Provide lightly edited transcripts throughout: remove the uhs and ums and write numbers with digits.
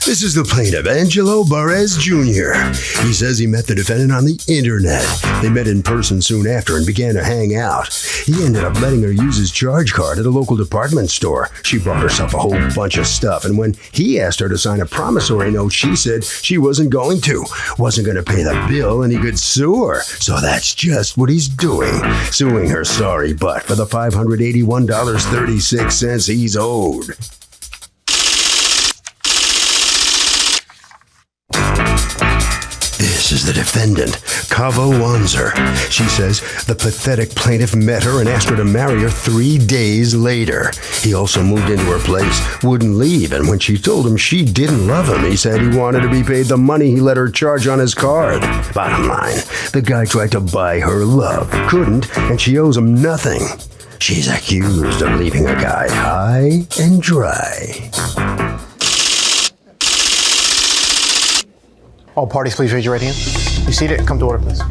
This is the plaintiff, Angelo Barres Jr. He says he met the defendant on the internet. They met in person soon after and began to hang out. He ended up letting her use his charge card at a local department store. She bought herself a whole bunch of stuff, and when he asked her to sign a promissory note, she said she wasn't going to pay the bill, and he could sue her. So that's just what he's doing, suing her sorry butt for the $581.36 he's owed. This is the defendant, Kava Wanzer. She says the pathetic plaintiff met her and asked her to marry her 3 days later. He also moved into her place, wouldn't leave, and when she told him she didn't love him, he said he wanted to be paid the money he let her charge on his card. Bottom line, the guy tried to buy her love, couldn't, and she owes him nothing. She's accused of leaving a guy high and dry. All parties, please raise your right hand. You seated? Come to order, please.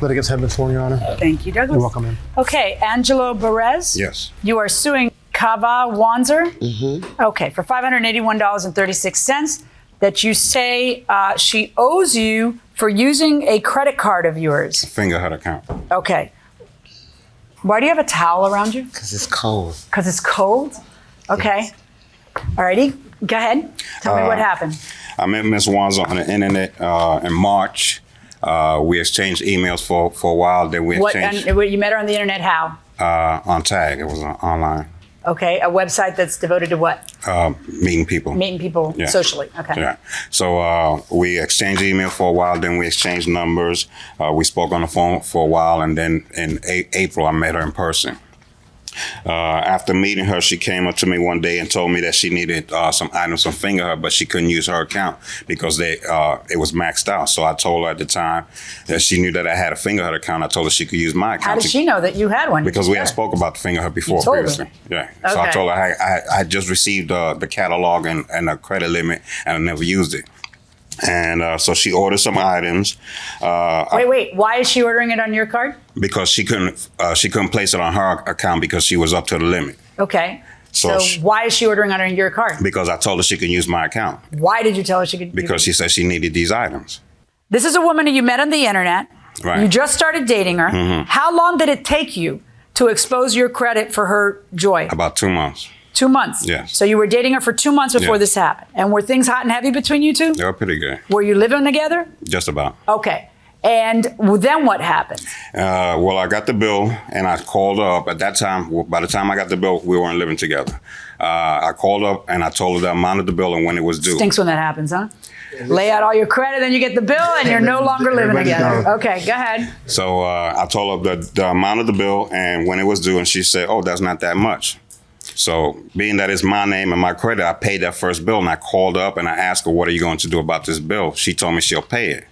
Litigants have been sworn, Your Honor. Thank you, Douglas. You're welcome, ma'am. Okay, Angelo Barres? Yes. You are suing Kava Wanzer? Mm-hmm. Okay, for $581.36 that you say she owes you for using a credit card of yours. Fingerhut account. Okay. Why do you have a towel around you? Because it's cold. Because it's cold? Okay. Yes. All righty. Go ahead. Tell me what happened. I met Ms. Wanzer on the internet in March. We exchanged emails for a while. Then we exchanged. You met her on the internet how? On Tag. It was online. Okay. A website that's devoted to what? Meeting people. Meeting people socially. Okay. Yeah. So we exchanged email for a while. Then we exchanged numbers. We spoke on the phone for a while. And then in April, I met her in person. After meeting her, she came up to me one day and told me that she needed some items from Fingerhut, but she couldn't use her account because it was maxed out. So I told her at the time that she knew that I had a Fingerhut account. I told her she could use my account. How did she know that you had one? Because we had spoke about the Fingerhut before previously. Yeah. Okay. So I told her I had just received the catalog and the credit limit, and I never used it. And so she ordered some items. Wait. Why is she ordering it on your card? Because she couldn't place it on her account because she was up to the limit. Okay. So why is she ordering it on your card? Because I told her she could use my account. Why did you tell her she could? Because she said she needed these items. This is a woman who you met on the internet. Right. You just started dating her. Mm-hmm. How long did it take you to expose your credit for her joy? About 2 months. 2 months? Yes. So you were dating her for 2 months before this happened. And were things hot and heavy between you two? They were pretty good. Were you living together? Just about. Okay. And then what happened? Well, I got the bill and I called her up. At that time, by the time I got the bill, we weren't living together. I called up and I told her the amount of the bill and when it was due. Stinks when that happens, huh? Lay out all your credit, then you get the bill, and you're no longer living together. Okay, go ahead. So I told her the amount of the bill and when it was due, and she said, "Oh, that's not that much." So being that it's my name and my credit, I paid that first bill, and I called up and I asked her, "What are you going to do about this bill?" She told me she'll pay it.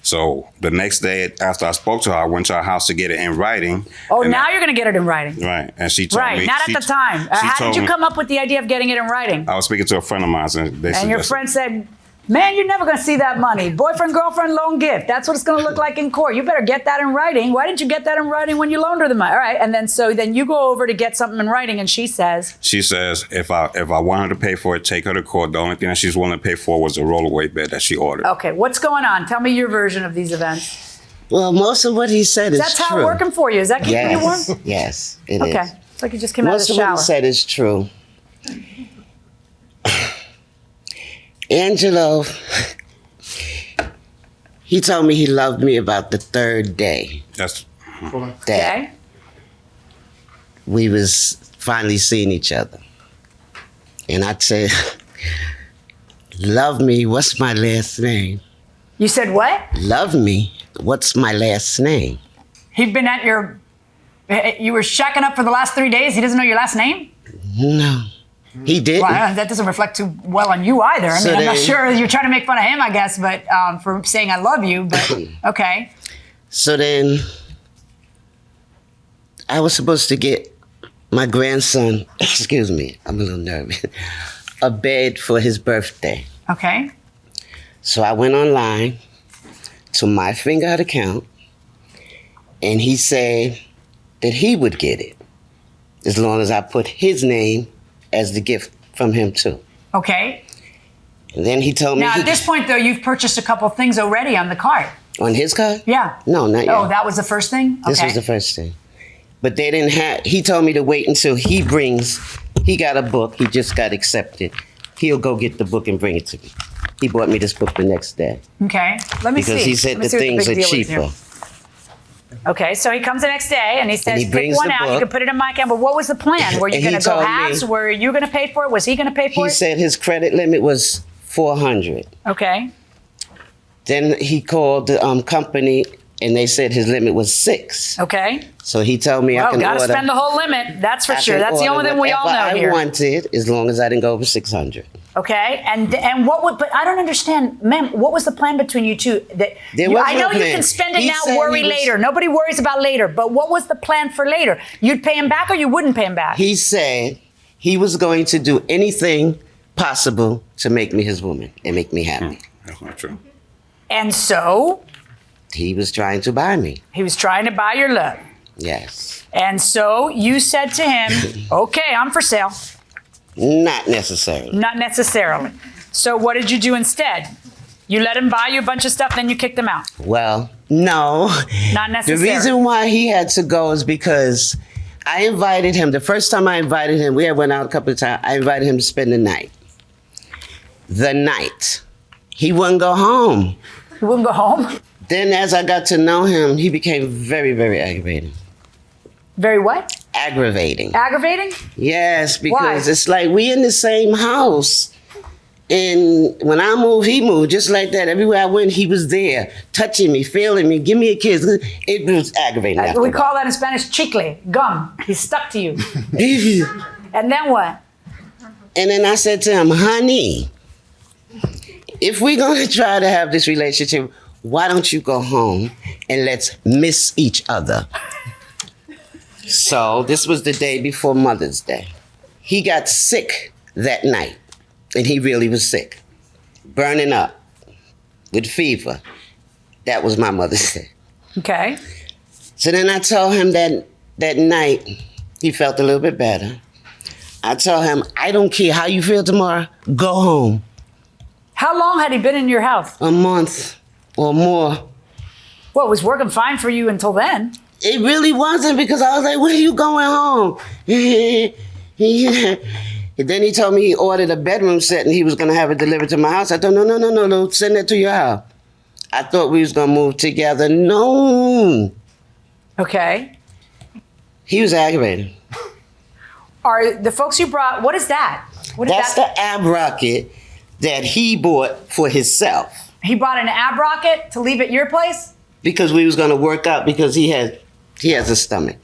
So the next day after I spoke to her, I went to her house to get it in writing. Oh, now you're going to get it in writing. Right. And she told me. Right, not at the time. How did you come up with the idea of getting it in writing? I was speaking to a friend of mine. And your friend said, "Man, you're never going to see that money. Boyfriend, girlfriend, loan gift. That's what it's going to look like in court. You better get that in writing. Why didn't you get that in writing when you loaned her the money?" All right. And then you go over to get something in writing, and she says, if I want her to pay for it, take her to court. The only thing that she's willing to pay for was a rollaway bed that she ordered. Okay. What's going on? Tell me your version of these events. Well, most of what he said is true. That's how it's working for you. Is that keeping you warm? Yes, it is. Okay. It's like you just came out of the shower. Most of what he said is true. Angelo, he told me he loved me about the third day. That's okay. We was finally seeing each other. And I'd say, "Love me, what's my last name?" You said what? "Love me, what's my last name?" He'd been at you were shacking up for the last 3 days. He doesn't know your last name? No. He didn't. Well, that doesn't reflect too well on you either. I mean, I'm not sure you're trying to make fun of him, I guess, but for saying "I love you," but okay. So then I was supposed to get my grandson, excuse me, I'm a little nervous, a bed for his birthday. Okay. So I went online to my Fingerhut account, and he said that he would get it as long as I put his name as the gift from him too. Okay. And then he told me. Now, at this point, though, you've purchased a couple things already on the card. On his card? Yeah. No, not yet. Oh, that was the first thing? This was the first thing. But they didn't have, he told me to wait until he got a book, he just got accepted. He'll go get the book and bring it to me. He bought me this book the next day. Okay, let me see. Because he said the things are cheaper. Okay, so he comes the next day and he says, pick one out, you can put it in my account. But what was the plan? Were you going to go halves? Were you going to pay for it? Was he going to pay for it? He said his credit limit was $400. Okay. Then he called the company and they said his limit was $600. Okay. So he told me I can gotta spend the whole limit, that's for sure. That's the only thing we all know here. I wanted, as long as I didn't go over $600. Okay, and what would? But I don't understand, ma'am. What was the plan between you two? I know you can spend it now, worry later. Nobody worries about later. But what was the plan for later? You'd pay him back, or you wouldn't pay him back? He said he was going to do anything possible to make me his woman and make me happy. That's not true. And so he was trying to buy me. He was trying to buy your love. Yes. And so you said to him, "Okay, I'm for sale." Not necessarily. Not necessarily. So what did you do instead? You let him buy you a bunch of stuff, then you kicked him out. Well, no. Not necessarily. The reason why he had to go is because I invited him. The first time I invited him, we had went out a couple of times. I invited him to spend the night. The night. He wouldn't go home. He wouldn't go home? Then as I got to know him, he became very, very aggravating. Very what? Aggravating. Aggravating? Yes, because Why? it's like we in the same house. And when I moved, he moved just like that. Everywhere I went, he was there, touching me, feeling me, give me a kiss. It was aggravating. We call that in Spanish chicle, gum. He's stuck to you. And then what? And then I said to him, honey, if we're going to try to have this relationship, why don't you go home and let's miss each other? So this was the day before Mother's Day. He got sick that night, and he really was sick, burning up with fever. That was my Mother's Day. Okay. So then I told him that night, he felt a little bit better. I told him, I don't care how you feel tomorrow, go home. How long had he been in your house? A month or more. Well, it was working fine for you until then. It really wasn't, because I was like, when are you going home? And then he told me he ordered a bedroom set and he was going to have it delivered to my house. I thought, no, send that to your house. I thought we was going to move together. No. Okay. He was aggravated. Are the folks you brought, what is that? That's the ab rocket that he bought for himself. He bought an ab rocket to leave at your place? Because we was going to work out, because he has a stomach.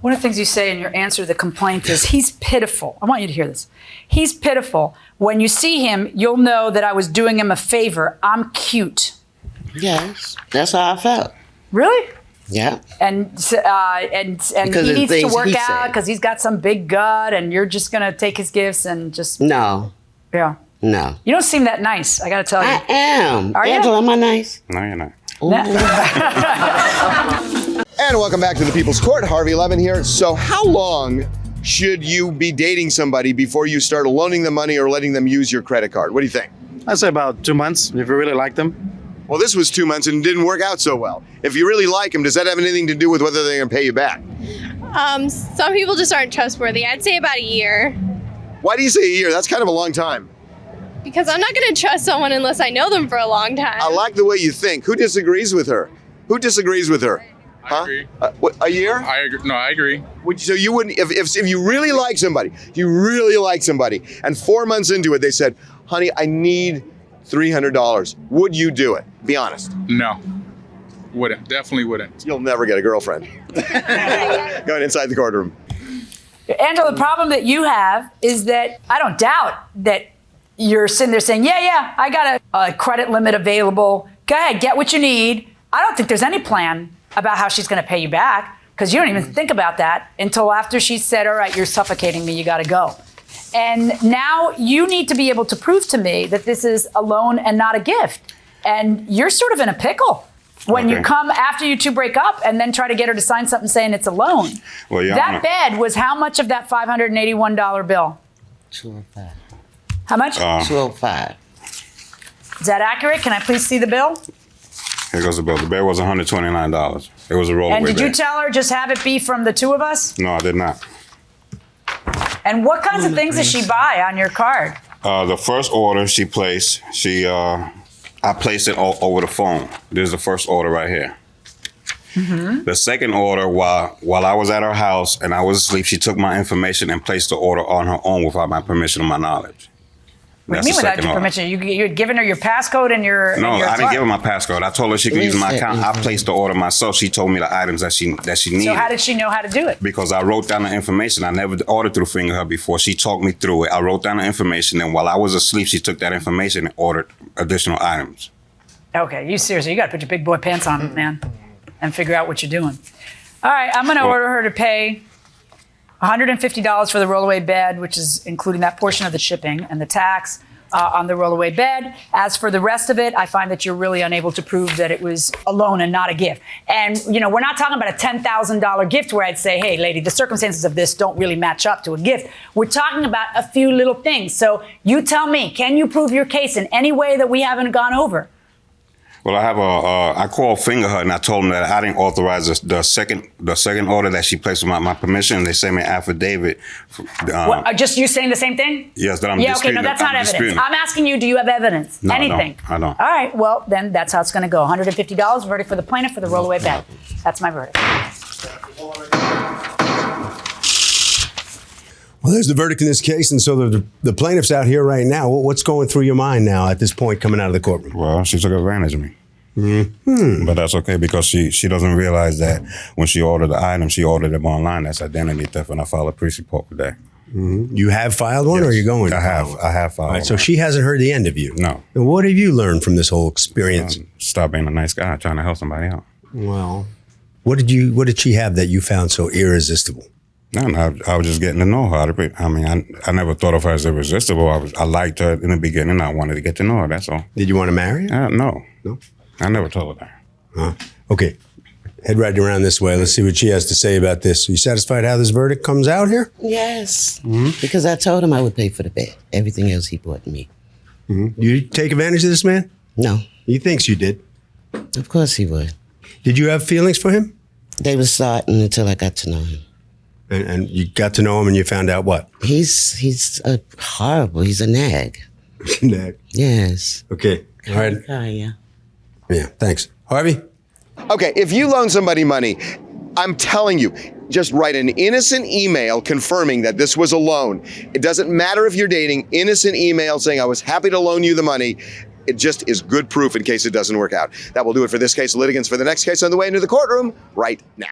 One of the things you say in your answer to the complaint is, he's pitiful. I want you to hear this. He's pitiful. When you see him, you'll know that I was doing him a favor. I'm cute. Yes, that's how I felt. Really? Yeah. And he needs to work out because he's got some big gut, and you're just going to take his gifts and just... No. Yeah. No. You don't seem that nice, I got to tell you. I am. Are Angela, you? am I nice? No, you're not. And welcome back to the People's Court. Harvey Levin here. So how long should you be dating somebody before you start loaning them money or letting them use your credit card? What do you think? I'd say about 2 months, if you really like them. Well, this was 2 months and didn't work out so well. If you really like them, does that have anything to do with whether they're going to pay you back? Some people just aren't trustworthy. I'd say about a year. Why do you say a year? That's kind of a long time. Because I'm not going to trust someone unless I know them for a long time. I like the way you think. Who disagrees with her? Who disagrees with her? I agree. What, a year? I agree. No, I agree. So you wouldn't, if you really like somebody, and 4 months into it, they said, honey, I need $300. Would you do it? Be honest. No. Wouldn't. Definitely wouldn't. You'll never get a girlfriend. Going inside the courtroom. Angela, the problem that you have is that I don't doubt that you're sitting there saying, yeah, I got a credit limit available. Go ahead, get what you need. I don't think there's any plan about how she's going to pay you back, because you don't even think about that until after she said, all right, you're suffocating me, you got to go. And now you need to be able to prove to me that this is a loan and not a gift. And you're sort of in a pickle when you come after you two break up and then try to get her to sign something saying it's a loan. Well, that bed was how much of that $581 bill? $205. How much? $205. Is that accurate? Can I please see the bill? Here goes the bill. The bill was $129. It was a rollaway And did you bag. tell her just have it be from the two of us? No, I did not. And what kinds of things does she buy on your card? The first order she placed, I placed it all over the phone. This is the first order right here. Mm-hmm. The second order, while I was at her house and I was asleep, she took my information and placed the order on her own without my permission or my knowledge. What do you mean without your permission? You had given her your passcode and your No, and your I didn't card. give her my passcode. I told her she could use my account. I placed the order myself. She told me the items that she needed. So how did she know how to do it? Because I wrote down the information. I never ordered through Fingerhut before. She talked me through it. I wrote down the information, and while I was asleep, she took that information and ordered additional items. Okay, you seriously, you got to put your big boy pants on, man, and figure out what you're doing. All right, I'm going to order her to pay $150 for the rollaway bed, which is including that portion of the shipping and the tax on the rollaway bed. As for the rest of it, I find that you're really unable to prove that it was a loan and not a gift. And, you know, we're not talking about a $10,000 gift where I'd say, hey, lady, the circumstances of this don't really match up to a gift. We're talking about a few little things. So you tell me, can you prove your case in any way that we haven't gone over? Well, I called Fingerhut and I told them that I didn't authorize the second order that she placed with my permission. They sent me an affidavit. Just you saying the same thing? Yes, that I'm okay, disputing. no, that's not evidence. Disputing. I'm asking you, do you have evidence? No, Anything? I don't. All right, well, then that's how it's going to go. $150, verdict for the plaintiff for the rollaway bag. That's my verdict. Well, there's the verdict in this case, and so the plaintiff's out here right now. What's going through your mind now at this point coming out of the courtroom? Well, she took advantage of me. Mm-hmm. But that's okay because she doesn't realize that when she ordered the item, she ordered them online. That's identity theft, and I filed a police report with that. Mm-hmm. You have filed one, or are you going to file one? I have filed. All right, so one. she hasn't heard the end of you. No. And what have you learned from this whole experience? Stop being a nice guy, trying to help somebody out. Well, what did she have that you found so irresistible? No, I was just getting to know her. I mean, I never thought of her as irresistible. I liked her in the beginning. I wanted to get to know her. That's all. Did you want to marry her? No. No. I never told her that. Okay. Head right around this way. Let's see what she has to say about this. Are you satisfied how this verdict comes out here? Yes. Mm-hmm. Because I told him I would pay for the bed. Everything else he bought me. Mm-hmm. You take advantage of this man? No. He thinks you did. Of course he would. Did you have feelings for him? They were starting until I got to know him. And you got to know him and you found out what? He's horrible. He's a nag. Nag. Yes. Okay. All right. Yeah. Yeah, thanks. Harvey? Okay, if you loan somebody money, I'm telling you, just write an innocent email confirming that this was a loan. It doesn't matter if you're dating, innocent email saying I was happy to loan you the money. It just is good proof in case it doesn't work out. That will do it for this case. Litigants for the next case on the way into the courtroom right now.